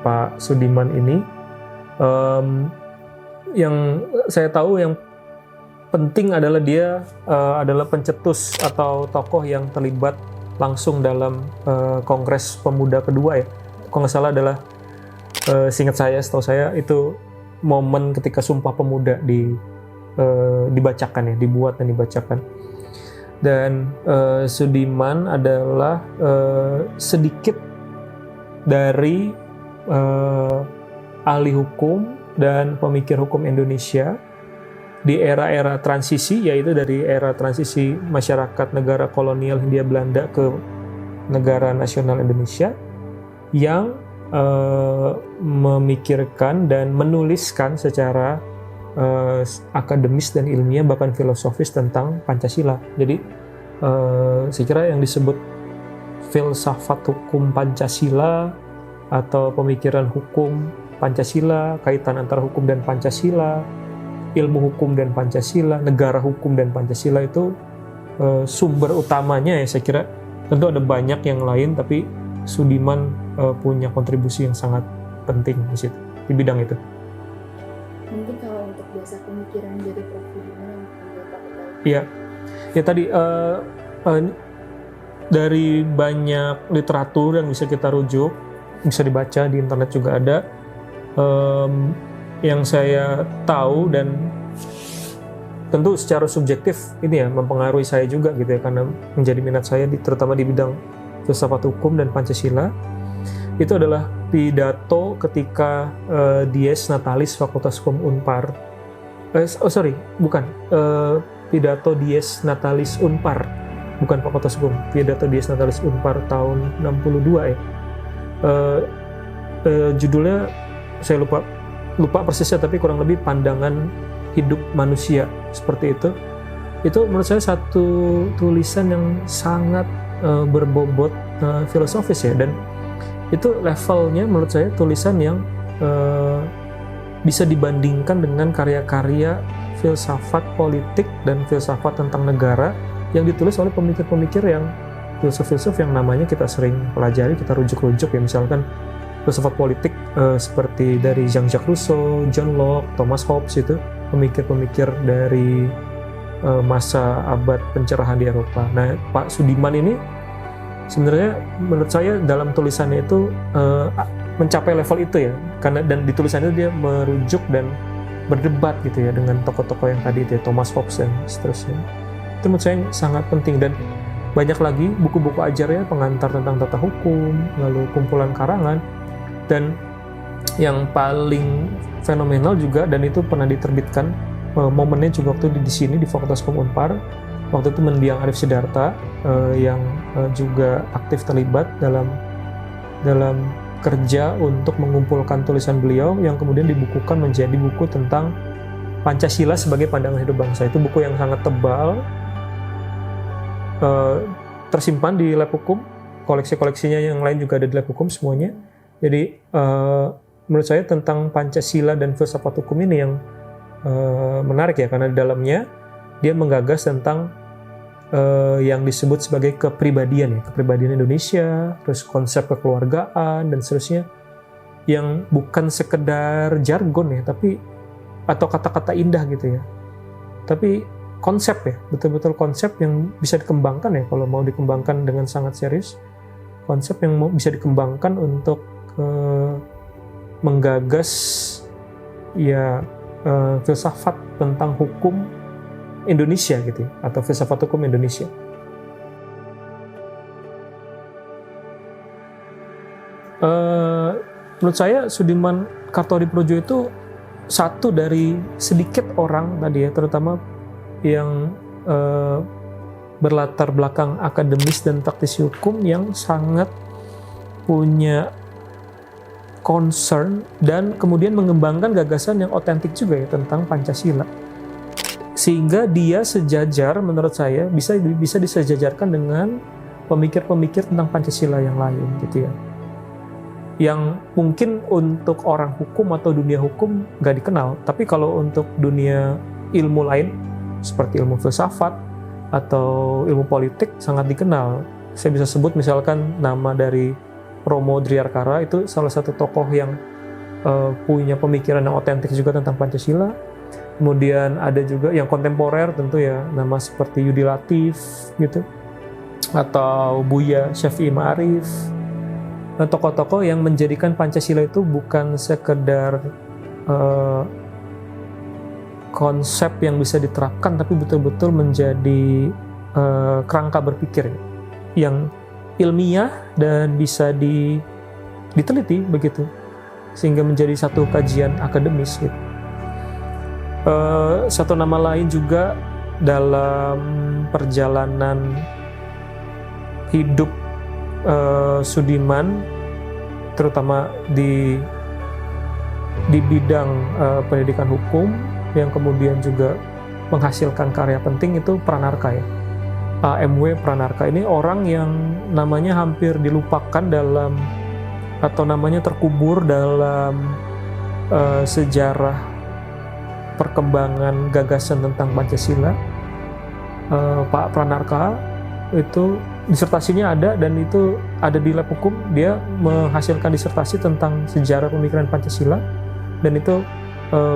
Pak Sudiman ini. Yang saya tahu yang penting adalah dia adalah pencetus atau tokoh yang terlibat langsung dalam Kongres Pemuda kedua ya. Kalau nggak salah adalah setahu saya itu momen ketika Sumpah Pemuda dibacakan ya, dibuat dan dibacakan. Dan Sudiman adalah sedikit dari ahli hukum dan pemikir hukum Indonesia di era-era transisi, yaitu dari era transisi masyarakat negara kolonial Hindia Belanda ke negara nasional Indonesia, yang memikirkan dan menuliskan secara akademis dan ilmiah bahkan filosofis tentang Pancasila. Jadi saya kira yang disebut filsafat hukum Pancasila atau pemikiran hukum Pancasila, kaitan antara hukum dan Pancasila, ilmu hukum dan Pancasila, negara hukum dan Pancasila itu sumber utamanya ya. Saya kira tentu ada banyak yang lain, tapi Sudiman punya kontribusi yang sangat penting di situ, di bidang itu. Mungkin kalau untuk dasar pemikiran dari Prof. Sudiman yang Bapak ketahui. Iya, ya tadi dari banyak literatur yang bisa kita rujuk, bisa dibaca di internet juga ada. Yang saya tahu dan tentu secara subjektif ini ya mempengaruhi saya juga gitu ya, karena menjadi minat saya terutama di bidang filsafat hukum dan Pancasila, itu adalah pidato ketika Dies Natalis Fakultas Hukum Unpar. Pidato Dies Natalis Unpar, bukan Fakultas Hukum. Pidato Dies Natalis Unpar tahun 62 ya. Judulnya saya lupa persisnya, tapi kurang lebih pandangan hidup manusia, seperti itu. Itu menurut saya satu tulisan yang sangat berbobot filosofis ya, dan itu levelnya menurut saya tulisan yang bisa dibandingkan dengan karya-karya filsafat politik dan filsafat tentang negara yang ditulis oleh pemikir-pemikir yang filsuf-filsuf yang namanya kita sering pelajari, kita rujuk-rujuk ya, misalkan filsafat politik seperti dari Jean-Jacques Rousseau, John Locke, Thomas Hobbes, itu pemikir-pemikir dari masa abad pencerahan di Eropa. Nah, Pak Sudiman ini sebenarnya menurut saya dalam tulisannya itu mencapai level itu ya, karena dan di tulisannya dia merujuk dan berdebat gitu ya dengan tokoh-tokoh yang tadi itu ya, Thomas Hobbes dan seterusnya. Itu menurut saya sangat penting, dan banyak lagi buku-buku ajarnya, pengantar tentang tata hukum, lalu kumpulan karangan, dan yang paling fenomenal juga, dan itu pernah diterbitkan momennya juga waktu di sini di Fakultas Hukum Unpar, waktu itu mendiang Arif Sidarta yang juga aktif terlibat dalam kerja untuk mengumpulkan tulisan beliau yang kemudian dibukukan menjadi buku tentang Pancasila sebagai pandangan hidup bangsa. Itu buku yang sangat tebal, tersimpan di lab hukum, koleksi-koleksinya yang lain juga ada di lab hukum semuanya. Jadi menurut saya tentang Pancasila dan filsafat hukum ini yang menarik ya, karena di dalamnya dia menggagas tentang yang disebut sebagai kepribadian ya, kepribadian Indonesia, terus konsep kekeluargaan dan seterusnya, yang bukan sekedar jargon ya, tapi atau kata-kata indah gitu ya, tapi konsep ya, betul-betul konsep yang bisa dikembangkan ya, kalau mau dikembangkan dengan sangat serius, konsep yang bisa dikembangkan untuk menggagas ya filsafat tentang hukum Indonesia gitu ya, atau filsafat hukum Indonesia. Menurut saya Sudiman Kartodiprodjo itu satu dari sedikit orang tadi ya, terutama yang berlatar belakang akademis dan praktisi hukum yang sangat punya concern dan kemudian mengembangkan gagasan yang otentik juga ya tentang Pancasila, sehingga dia sejajar menurut saya bisa disejajarkan dengan pemikir-pemikir tentang Pancasila yang lain gitu ya, yang mungkin untuk orang hukum atau dunia hukum nggak dikenal, tapi kalau untuk dunia ilmu lain seperti ilmu filsafat atau ilmu politik sangat dikenal. Saya bisa sebut misalkan nama dari Romo Driarkara itu salah satu tokoh yang punya pemikiran yang otentik juga tentang Pancasila. Kemudian ada juga yang kontemporer tentu ya, nama seperti Yudi Latif gitu, atau Buya Syafi'i Ma'arif. Tokoh-tokoh yang menjadikan Pancasila itu bukan sekedar konsep yang bisa diterapkan, tapi betul-betul menjadi kerangka berpikir yang ilmiah dan bisa diteliti begitu, sehingga menjadi satu kajian akademis gitu. Satu nama lain juga dalam perjalanan hidup Sudirman, terutama di bidang pendidikan hukum, yang kemudian juga menghasilkan karya penting, itu Pranarka ya. AMW Pranarka ini orang yang namanya hampir dilupakan dalam, atau namanya terkubur dalam sejarah perkembangan gagasan tentang Pancasila. Pak Pranarka itu disertasinya ada, dan itu ada di lab hukum. Dia menghasilkan disertasi tentang sejarah pemikiran Pancasila, dan itu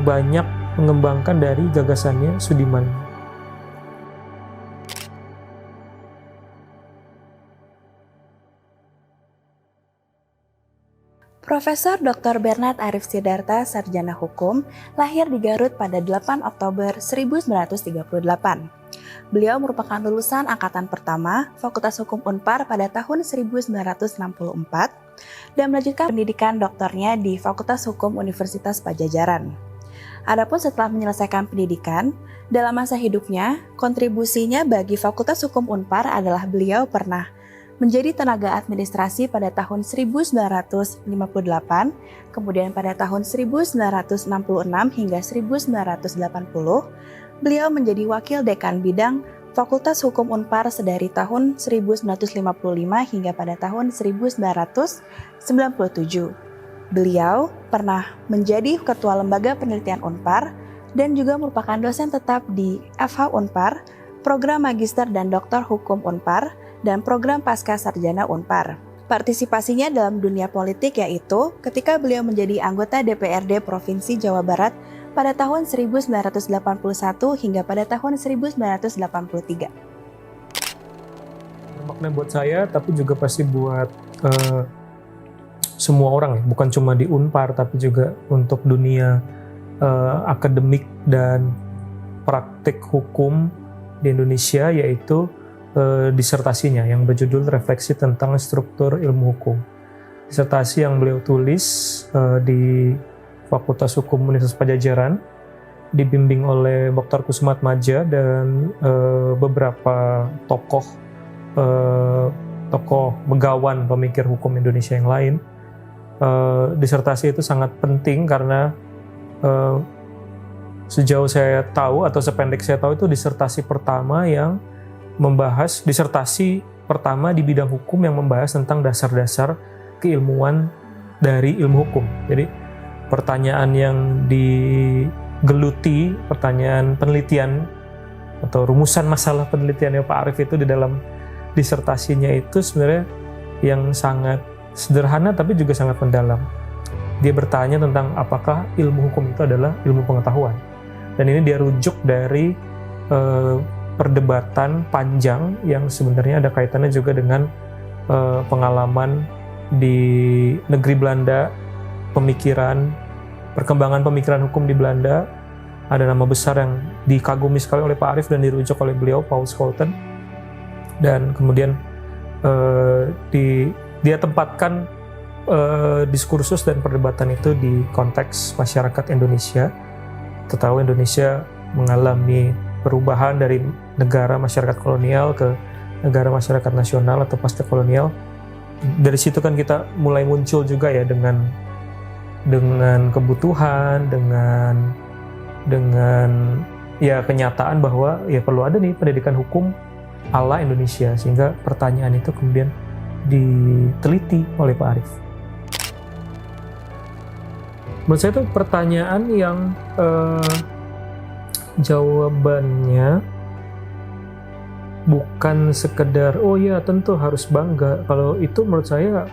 banyak mengembangkan dari gagasannya Sudirman. Profesor Dr. Bernard Arif Sidarta, sarjana hukum, lahir di Garut pada 8 Oktober 1938. Beliau merupakan lulusan angkatan pertama Fakultas Hukum Unpar pada tahun 1964 dan melanjutkan pendidikan doktornya di Fakultas Hukum Universitas Padjadjaran. Adapun setelah menyelesaikan pendidikan, dalam masa hidupnya, kontribusinya bagi Fakultas Hukum Unpar adalah beliau pernah menjadi tenaga administrasi pada tahun 1958, kemudian pada tahun 1966 hingga 1980, beliau menjadi wakil dekan bidang Fakultas Hukum Unpar sedari tahun 1955 hingga pada tahun 1997. Beliau pernah menjadi ketua lembaga penelitian Unpar dan juga merupakan dosen tetap di FH Unpar, program magister dan doktor hukum Unpar, dan program pasca sarjana Unpar. Partisipasinya dalam dunia politik yaitu ketika beliau menjadi anggota DPRD Provinsi Jawa Barat pada tahun 1981 hingga pada tahun 1983. Makna buat saya, tapi juga pasti buat semua orang ya, bukan cuma di Unpar, tapi juga untuk dunia akademik dan praktik hukum di Indonesia, yaitu disertasinya yang berjudul Refleksi tentang Struktur Ilmu Hukum. Disertasi yang beliau tulis di Fakultas Hukum Universitas Padjadjaran, dibimbing oleh Dr. Kussumatmadja dan beberapa tokoh begawan pemikir hukum Indonesia yang lain. Disertasi itu sangat penting karena sejauh saya tahu atau sependek saya tahu, itu disertasi pertama yang membahas, disertasi pertama di bidang hukum yang membahas tentang dasar-dasar keilmuan dari ilmu hukum. Jadi pertanyaan yang digeluti, pertanyaan penelitian atau rumusan masalah penelitiannya Pak Arif itu di dalam disertasinya itu sebenarnya yang sangat sederhana tapi juga sangat mendalam. Dia bertanya tentang apakah ilmu hukum itu adalah ilmu pengetahuan. Dan ini dia rujuk dari perdebatan panjang yang sebenarnya ada kaitannya juga dengan pengalaman di negeri Belanda, perkembangan pemikiran hukum di Belanda. Ada nama besar yang dikagumi sekali oleh Pak Arif dan dirujuk oleh beliau, Paul Schouten. Dan kemudian dia tempatkan diskursus dan perdebatan itu di konteks masyarakat Indonesia. Kita tahu Indonesia mengalami perubahan dari negara masyarakat kolonial ke negara masyarakat nasional atau pasca kolonial. Dari situ kan kita mulai muncul juga ya dengan kebutuhan, dengan ya kenyataan bahwa ya perlu ada nih pendidikan hukum ala Indonesia, sehingga pertanyaan itu kemudian diteliti oleh Pak Arif. Menurut saya itu pertanyaan yang jawabannya bukan sekedar oh ya tentu harus bangga. Kalau itu menurut saya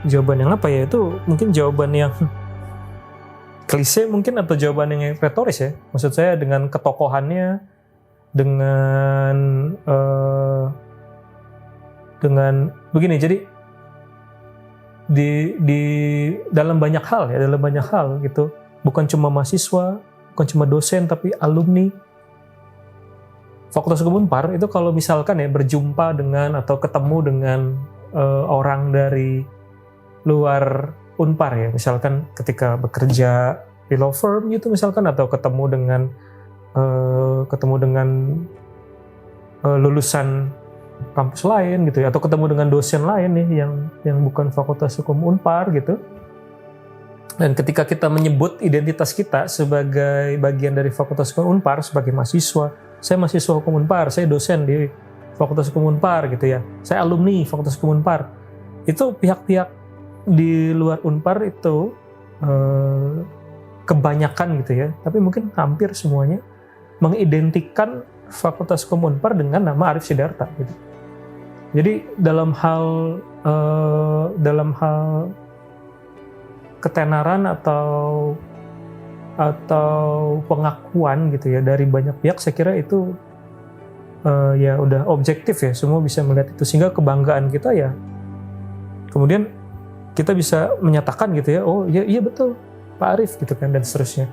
jawaban yang apa ya, itu mungkin jawaban yang klise mungkin, atau jawaban yang retoris ya. Maksud saya dengan ketokohannya, dengan begini. Jadi di dalam banyak hal gitu, bukan cuma mahasiswa, bukan cuma dosen, tapi alumni Fakultas Hukum Unpar itu kalau misalkan ya berjumpa dengan atau ketemu dengan orang dari luar Unpar ya, misalkan ketika bekerja di law firm gitu misalkan, atau ketemu dengan lulusan kampus lain gitu ya, atau ketemu dengan dosen lain nih yang bukan Fakultas Hukum Unpar gitu. Dan ketika kita menyebut identitas kita sebagai bagian dari Fakultas Hukum Unpar, sebagai mahasiswa, saya mahasiswa Hukum Unpar, saya dosen di Fakultas Hukum Unpar gitu ya, saya alumni Fakultas Hukum Unpar, itu pihak-pihak di luar Unpar itu kebanyakan gitu ya, tapi mungkin hampir semuanya mengidentikan Fakultas Hukum Unpar dengan nama Arif Sidarta gitu. Jadi dalam hal ketenaran atau pengakuan gitu ya dari banyak pihak, saya kira itu ya udah objektif ya, semua bisa melihat itu, sehingga kebanggaan kita ya kemudian kita bisa menyatakan gitu ya, oh iya betul Pak Arif gitu kan, dan seterusnya.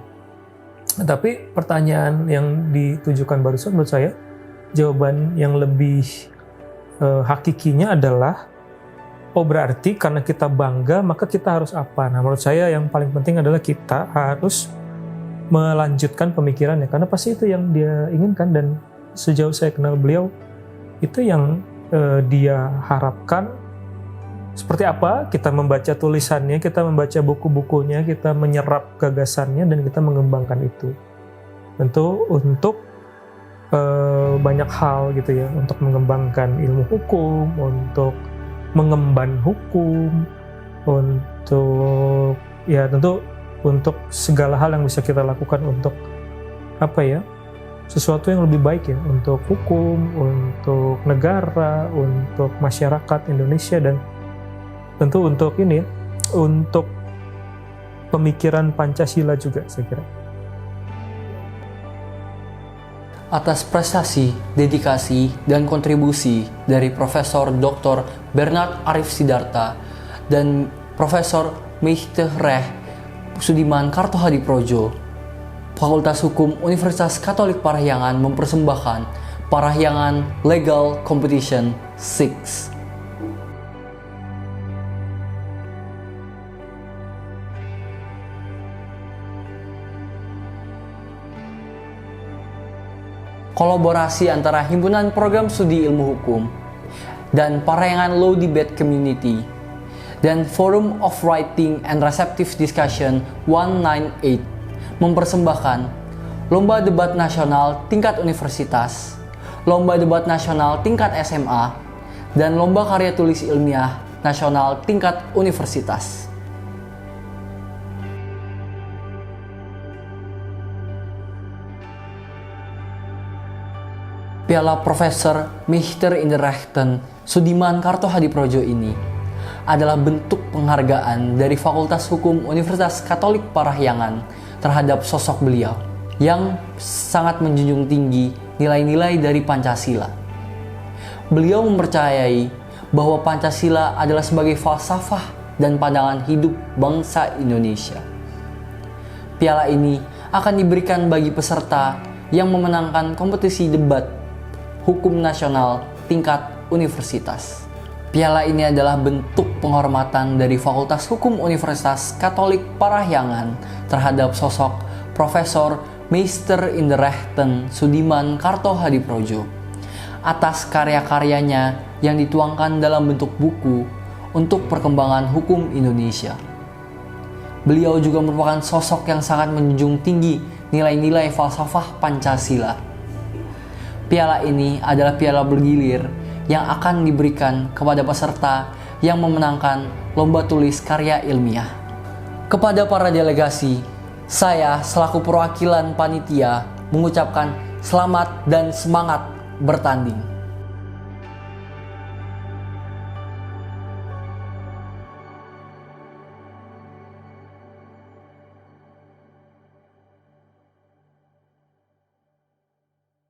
Tapi pertanyaan yang ditujukan barusan menurut saya jawaban yang lebih hakikinya adalah, oh berarti karena kita bangga maka kita harus apa? Nah menurut saya yang paling penting adalah kita harus melanjutkan pemikirannya, karena pasti itu yang dia inginkan, dan sejauh saya kenal beliau itu yang dia harapkan. Seperti apa kita membaca tulisannya, kita membaca buku-bukunya, kita menyerap gagasannya, dan kita mengembangkan itu. Tentu untuk banyak hal gitu ya, untuk mengembangkan ilmu hukum, untuk mengemban hukum, untuk ya tentu untuk segala hal yang bisa kita lakukan untuk apa ya, sesuatu yang lebih baik ya, untuk hukum, untuk negara, untuk masyarakat Indonesia, dan tentu untuk ini ya, untuk pemikiran Pancasila juga saya kira. Atas prestasi, dedikasi, dan kontribusi dari Profesor Dr. Bernard Arif Sidarta dan Profesor Meister Sudiman Kartohadiprodjo, Fakultas Hukum Universitas Katolik Parahyangan mempersembahkan Parahyangan Legal Competition 6. Kolaborasi antara Himpunan Program Studi Ilmu Hukum dan Parahyangan Law Debate Community dan Forum of Writing and Receptive Discussion 198 mempersembahkan Lomba Debat Nasional Tingkat Universitas, Lomba Debat Nasional Tingkat SMA, dan Lomba Karya Tulis Ilmiah Nasional Tingkat Universitas. Piala Profesor Meister Sudiman Kartohadiprodjo ini adalah bentuk penghargaan dari Fakultas Hukum Universitas Katolik Parahyangan terhadap sosok beliau yang sangat menjunjung tinggi nilai-nilai dari Pancasila. Beliau mempercayai bahwa Pancasila adalah sebagai falsafah dan pandangan hidup bangsa Indonesia. Piala ini akan diberikan bagi peserta yang memenangkan kompetisi debat hukum nasional tingkat universitas. Piala ini adalah bentuk penghormatan dari Fakultas Hukum Universitas Katolik Parahyangan terhadap sosok Profesor Meister Sudiman Kartohadiprodjo atas karya-karyanya yang dituangkan dalam bentuk buku untuk perkembangan hukum Indonesia. Beliau juga merupakan sosok yang sangat menjunjung tinggi nilai-nilai falsafah Pancasila. Piala ini adalah piala bergilir yang akan diberikan kepada peserta yang memenangkan lomba tulis karya ilmiah. Kepada para delegasi, saya selaku perwakilan panitia mengucapkan selamat dan semangat bertanding.